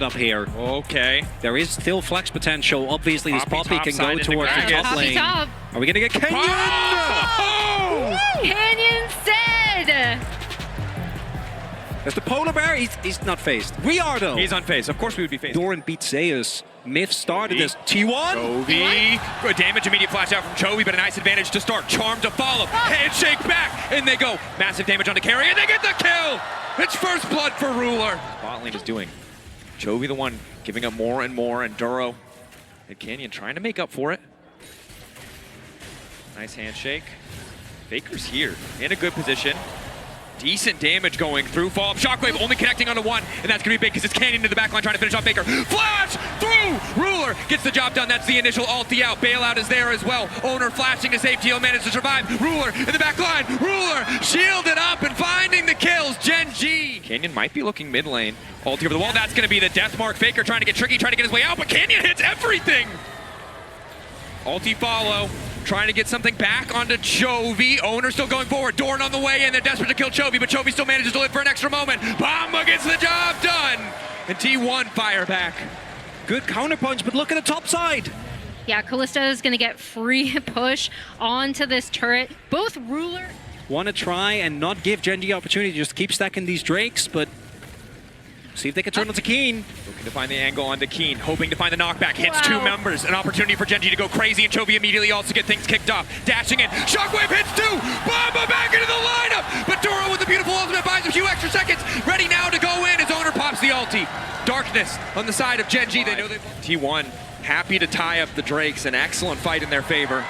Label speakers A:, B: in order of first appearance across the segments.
A: up here.
B: Okay.
A: There is still flex potential. Obviously, this Poppy can go towards the top
C: Poppy
A: lane.
C: top.
A: Are we going to get Canyon?
B: Oh!
C: Canyon said!
A: There's the Polar Bear. He's not phased. We are, though.
B: He's unfazed. Of course we would be phased.
A: Doran beats Zeus. Myth started this. T1.
B: Chovy. Good damage. Immediate flash out from Chovy, but a nice advantage to start. Charm to follow. Handshake back. And they go. Massive damage on the carry, and they get the kill. It's first blood for Ruler. Bot lane is doing. Chovy the one giving up more and more, and Duro and Canyon trying to make up for it. Nice handshake. Faker's here in a good position. Decent damage going through. Follow-up Shockwave only connecting onto one, and that's going to be big because it's Canyon in the backline trying to finish off Faker. Flash through! Ruler gets the job done. That's the initial ulti out. Bailout is there as well. Owner flashing to save. Teal managed to survive. Ruler in the backline. Ruler shielded up and finding the kills. GENG. Canyon might be looking mid lane. Ulti over the wall. That's going to be the death mark. Faker trying to get tricky, trying to get his way out, but Canyon hits everything. Ulti follow. Trying to get something back onto Chovy. Owner still going forward. Doran on the way in. They're desperate to kill Chovy, but Chovy still manages to live for an extra moment. Bomba gets the job done. And T1 fire back.
A: Good counterpunch, but look at the top side.
C: Yeah, Callista is going to get free push onto this turret. Both Ruler...
A: Want to try and not give GENG opportunity to just keep stacking these Drakes, but see if they can turn onto Keen.
B: Looking to find the angle onto Keen, hoping to find the knockback. Hits two members. An opportunity for GENG to go crazy, and Chovy immediately also get things kicked off. Dashing in. Shockwave hits two. Bomba back into the lineup. But Duro with the beautiful ultimate buys a few extra seconds. Ready now to go in. His owner pops the ulti. Darkness on the side of GENG. They know they... T1 happy to tie up the Drakes. An excellent fight in their favor.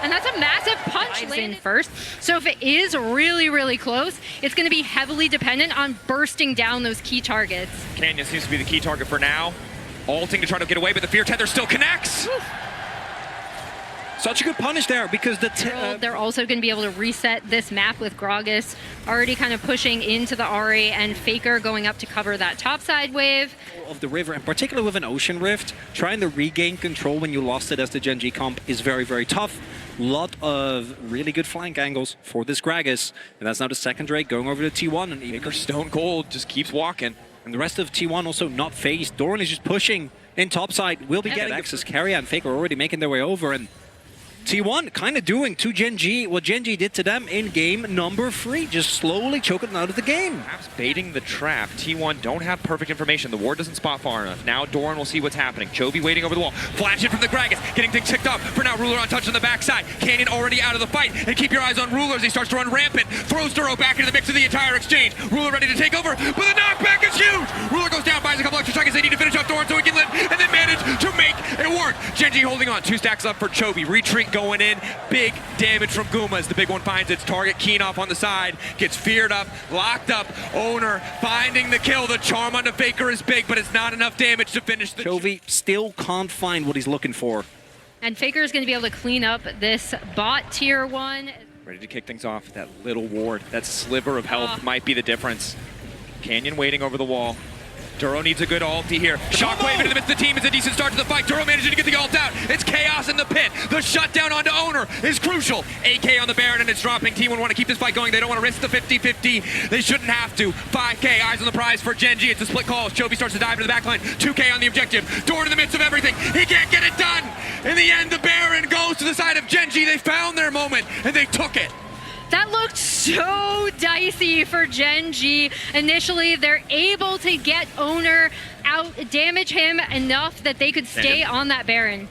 C: And that's a massive punch in first. So if it is really, really close, it's going to be heavily dependent on bursting down those key targets.
B: Canyon seems to be the key target for now. Ulting to try to get away, but the Fear Tether still connects.
A: Such a good punish there because
C: they're also going to be able to reset this map with Gragas already kind of pushing into the Ahri, and Faker going up to cover that topside wave.
A: Of the river, and particularly with an Ocean Rift, trying to regain control when you lost it as the GENG comp is very, very tough. Lot of really good flank angles for this Gragas, and that's now the second Drake going over to T1, and
B: Faker stone cold just keeps walking.
A: And the rest of T1 also not phased. Doran is just pushing in topside. Will be getting access. Carry and Faker already making their way over, and T1 kind of doing to GENG what GENG did to them in game number 3, just slowly choking them out of the game.
B: Perhaps baiting the trap. T1 don't have perfect information. The ward doesn't spot far enough. Now Doran will see what's happening. Chovy waiting over the wall. Flash it from the Gragas, getting things kicked off. For now, Ruler on touch on the backside. Canyon already out of the fight. And keep your eyes on Ruler as he starts to run rampant. Throws Duro back into the mix of the entire exchange. Ruler ready to take over, but the knockback is huge. Ruler goes down, buys a couple extra seconds. They need to finish off Doran so he can live, and then manage to make it work. GENG holding on. 2 stacks up for Chovy. Retreat going in. Big damage from Guma as the big one finds its target. Keen off on the side, gets feared up, locked up. Owner finding the kill. The charm onto Faker is big, but it's not enough damage to finish the...
A: Chovy still can't find what he's looking for.
C: And Faker is going to be able to clean up this bot tier 1.
B: Ready to kick things off. That little ward, that sliver of health might be the difference. Canyon waiting over the wall. Duro needs a good ulti here. Shockwave into the midst of the team is a decent start to the fight. Duro managing to get the ult out. It's chaos in the pit. The shutdown onto Owner is crucial. AK on the Baron and it's dropping. T1 want to keep this fight going. They don't want to risk the 50-50. They shouldn't have to. 5K, eyes on the prize for GENG. It's a split call. Chovy starts to dive into the backline. 2K on the objective. Doran in the midst of everything. He can't get it done. In the end, the Baron goes to the side of GENG. They found their moment and they took it.
C: That looked so dicey for GENG. Initially, they're able to get Owner out, damage him enough that they could stay on that Baron.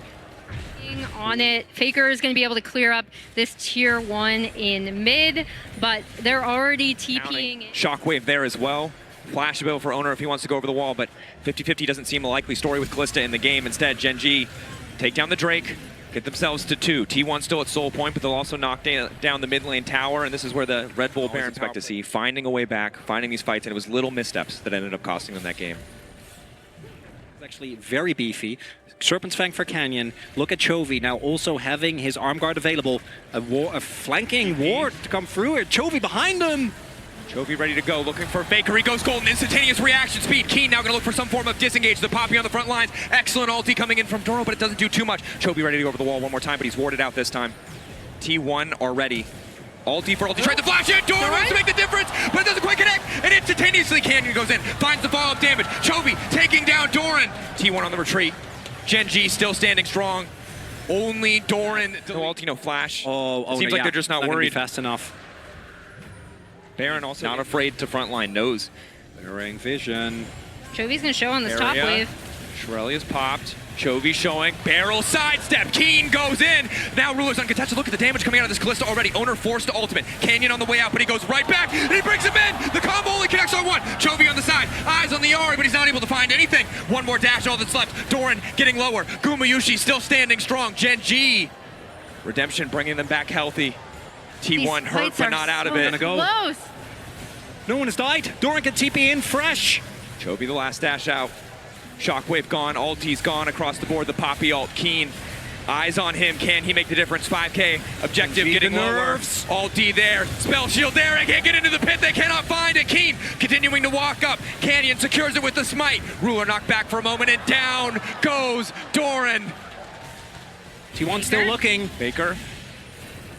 C: On it, Faker is going to be able to clear up this tier 1 in mid, but they're already TPing.
B: Shockwave there as well. Flash ability for Owner if he wants to go over the wall, but 50-50 doesn't seem a likely story with Callista in the game. Instead, GENG take down the Drake. Get themselves to 2. T1 still at soul point, but they'll also knock down the mid lane tower, and this is where the Red Bull Baron expect to see, finding a way back, finding these fights, and it was little missteps that ended up costing them that game.
A: It's actually very beefy. Serpent's Fang for Canyon. Look at Chovy now also having his arm guard available. A flanking ward to come through here. Chovy behind him.
B: Chovy ready to go, looking for Faker. He goes golden, instantaneous reaction speed. Keen now going to look for some form of disengage. The Poppy on the front lines. Excellent ulti coming in from Duro, but it doesn't do too much. Chovy ready to go over the wall one more time, but he's warded out this time. T1 are ready. Ulti for ulti. Tried to flash in. Doran wants to make the difference, but it doesn't quite connect. And instantaneously, Canyon goes in. Finds the follow-up damage. Chovy taking down Doran. T1 on the retreat. GENG still standing strong. Only Doran. No ulti, no flash. Seems like they're just not worried.
A: Fast enough.
B: Baron also not afraid to frontline nose.
A: Bearing vision.
C: Chovy's gonna show on this top wave.
B: Shirelia's popped. Chovy showing. Barrel sidestep. Keen goes in. Now Ruler's uncontested. Look at the damage coming out of this Kalista already. Owner forced to ultimate. Canyon on the way out, but he goes right back, and he brings him in. The combo only connects on one. Chovy on the side. Eyes on the Ari, but he's not able to find anything. One more dash, all that's left. Doran getting lower. Gumayushi still standing strong. GENG. Redemption bringing them back healthy. T1 hurt, but not out of it.
C: Close.
A: No one has died. Doran can TP in fresh.
B: Chovy the last dash out. Shockwave gone, ulti's gone across the board, the Poppy ult. Keen, eyes on him, can he make the difference? 5K, objective getting lower. Ulti there, spell shield there, they can't get into the pit, they cannot find it. Keen continuing to walk up, Canyon secures it with the smite. Ruler knocked back for a moment, and down goes Doran.
A: T1 still looking.
B: Faker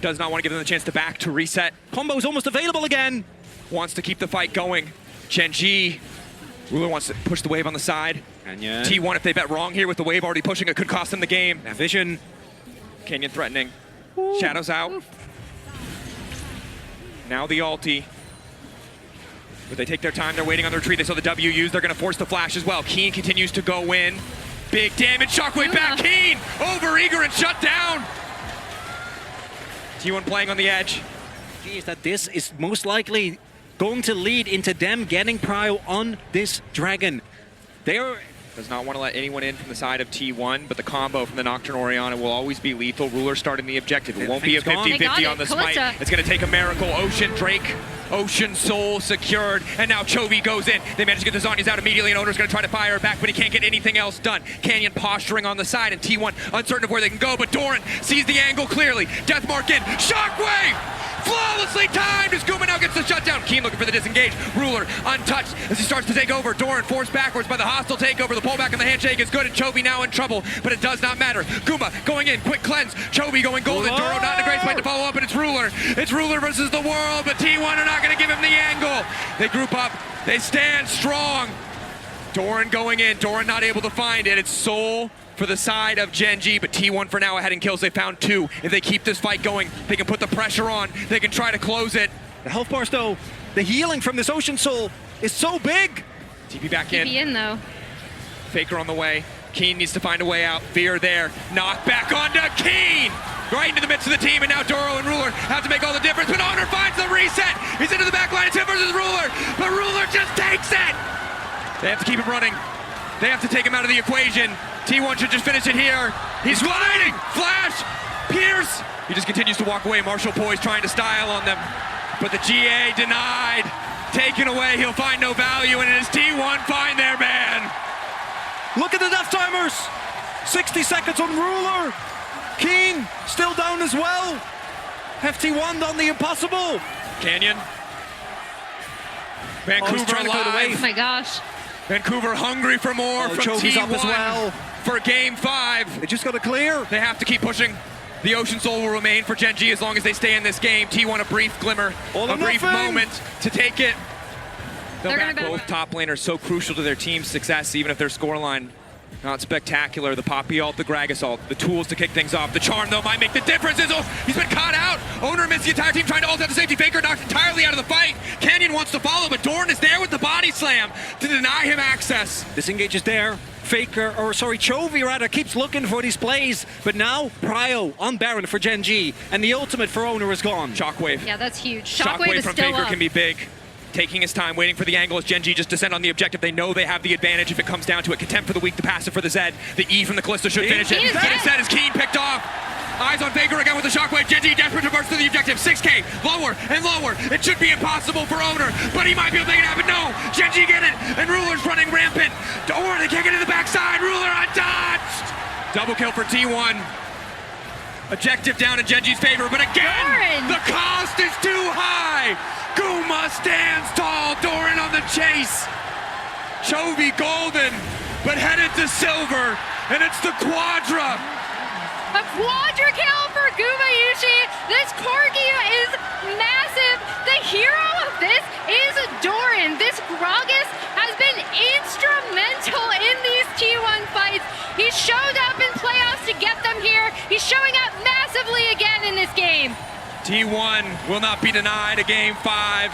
B: does not want to give them the chance to back, to reset.
A: Combo's almost available again.
B: Wants to keep the fight going. GENG, Ruler wants to push the wave on the side.
A: Canyon.
B: T1, if they bet wrong here with the wave already pushing, it could cost them the game.
A: That vision.
B: Canyon threatening. Shadows out. Now the ulti. But they take their time, they're waiting on the retreat. They saw the W used, they're gonna force the flash as well. Keen continues to go in. Big damage, Shockwave back, Keen! Over eager and shut down! T1 playing on the edge.
A: Is that this is most likely going to lead into them getting prio on this dragon.
B: Does not want to let anyone in from the side of T1, but the combo from the Nocturne Orianna will always be lethal. Ruler starting the objective. It won't be a 50-50 on the smite. It's going to take a miracle. Ocean Drake, Ocean Soul secured, and now Chovy goes in. They manage to get the Zhonya's out immediately, and Owner's going to try to fire it back, but he can't get anything else done. Canyon posturing on the side, and T1 uncertain of where they can go, but Doran sees the angle clearly. Deathmark in. Shockwave! Flawlessly timed as Guma now gets the shutdown. Keen looking for the disengage. Ruler untouched as he starts to take over. Doran forced backwards by the hostile takeover. The pullback on the handshake is good, and Chovy now in trouble, but it does not matter. Guma going in, quick cleanse. Chovy going golden. Doro not in a great spot to follow up, and it's Ruler. It's Ruler versus the world, but T1 are not going to give him the angle. They group up. They stand strong. Doran going in. Doran not able to find it. It's Soul for the side of GENG, but T1 for now ahead in kills. They found 2. If they keep this fight going, they can put the pressure on. They can try to close it.
A: The health bars, though, the healing from this Ocean Soul is so big.
B: TP back in.
C: TP in, though.
B: Faker on the way. Keen needs to find a way out. Veer there. Knock back onto Keen. Right into the midst of the team, and now Doro and Ruler have to make all the difference, but Honor finds the reset. He's into the back line. It's him versus Ruler, but Ruler just takes it. They have to keep him running. They have to take him out of the equation. T1 should just finish it here. He's gliding! Flash! Pierce! He just continues to walk away. Marshall poised trying to style on them. But the GA denied. Taken away. He'll find no value. And it is T1 find their man.
A: Look at the death timers. 60 seconds on Ruler. Keen still down as well. FT1 done the impossible.
B: Canyon. Vancouver alive.
C: Oh my gosh.
B: Vancouver hungry for more from
A: Chovy's
B: T1
A: up as well.
B: For game 5.
A: They just got to clear.
B: They have to keep pushing. The Ocean Soul will remain for GENG as long as they stay in this game. T1 a brief glimmer, a brief moment to take it. Both top laners so crucial to their team's success, even if their scoreline not spectacular. The Poppy ult, the Gragas ult, the tools to kick things off. The Charm, though, might make the difference. He's been caught out. Owner missed the entire team trying to ult out the safety. Faker knocked entirely out of the fight. Canyon wants to follow, but Doran is there with the body slam to deny him access.
A: Disengage is there. Chovy rather keeps looking for these plays, but now prio on Baron for GENG, and the ultimate for Owner is gone.
B: Shockwave.
C: Yeah, that's huge. Shockwave is
B: from
C: still
B: Faker
C: up.
B: can be big. Taking his time, waiting for the angle as GENG just descend on the objective. They know they have the advantage if it comes down to it. Contempt for the weak, the passive for the Zed. The E from the Kalista should finish it. And Zed is Keen picked off. Eyes on Faker again with the Shockwave. GENG desperate to burst to the objective. 6K, lower and lower. It should be impossible for Owner, but he might be able to make it happen. No, GENG get it, and Ruler's running rampant. Or they can't get to the backside. Ruler untouched. Double kill for T1. Objective down in GENG's favor, but again, the cost is too high. Guma stands tall, Doran on the chase. Chovy golden, but headed to silver, and it's the Quadra.
C: A quadra kill for Gumayushi. This Corgi is massive. The hero of this is Doran. This Gragas has been instrumental in these T1 fights. He showed up in playoffs to get them here. He's showing up massively again in this game.
B: T1 will not be denied a game 5.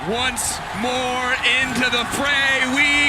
B: Once more into the fray, we